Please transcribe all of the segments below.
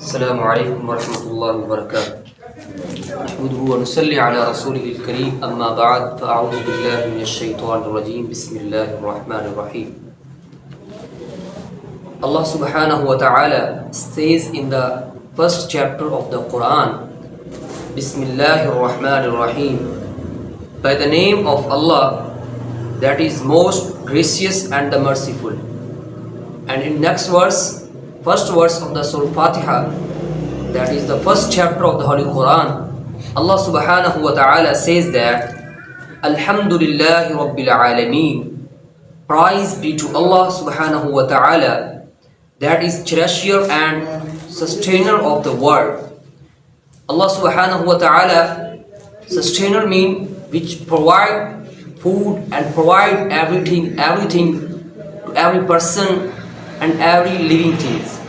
السلام عليكم ورحمة الله وبركاته. نحمده ونصلي على رسوله الكريم أما بعد فأعوذ بالله من الشيطان الرجيم بسم الله الرحمن الرحيم. Allah subhanahu wa ta'ala says in the first chapter of the Quran, Bismillahir Rahmanir Rahim, by the name of Allah that is most gracious and the merciful. And in next verse, first verse of the Surah Fatiha, that is the first chapter of the Holy Quran, Allah subhanahu wa ta'ala says that Alhamdulillahi Rabbil Alameen, praise be to Allah subhanahu wa ta'ala, that is cherisher and sustainer of the world. Allah subhanahu wa ta'ala, sustainer means which provide food and provide everything to every person and every living things.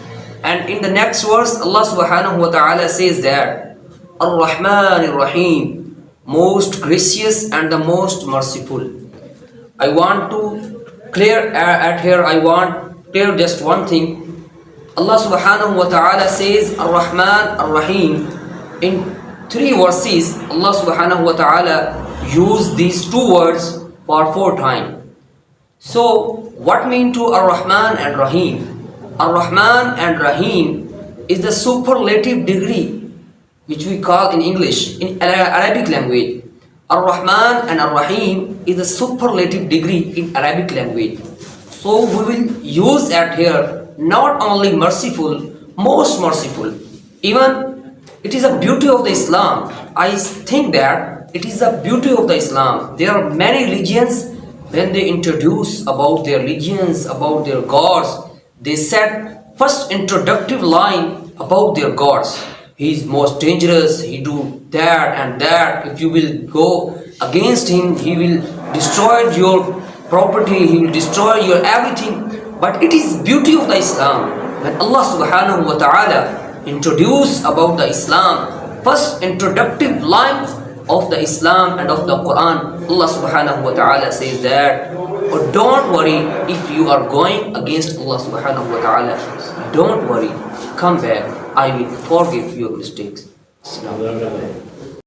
And in the next verse, Allah subhanahu wa ta'ala says that Ar-Rahman Ar-Rahim, most gracious and the most merciful. I want to clear just one thing. Allah subhanahu wa ta'ala says Ar-Rahman Ar-Rahim. In 3 verses, Allah subhanahu wa ta'ala used these 2 words for 4 times. So, what mean to Ar-Rahman and Rahim? Ar-Rahman and Rahim is the superlative degree which we call in English, in Arabic language. Ar-Rahman and Ar-Rahim is the superlative degree in Arabic language. So, we will use at here not only merciful, most merciful. Even it is a beauty of the Islam. I think that it is a beauty of the Islam. There are many religions. When they introduce about their religions, about their gods, they said first introductive line about their gods. He is most dangerous, he do that and that. If you will go against him, he will destroy your property, he will destroy your everything. But it is beauty of the Islam. When Allah subhanahu wa ta'ala introduce about the Islam, first introductive line of the Islam and of the Quran, Allah subhanahu wa ta'ala says that, oh, don't worry if you are going against Allah subhanahu wa ta'ala. Don't worry, come back, I will forgive your mistakes. Assalamu alaikum.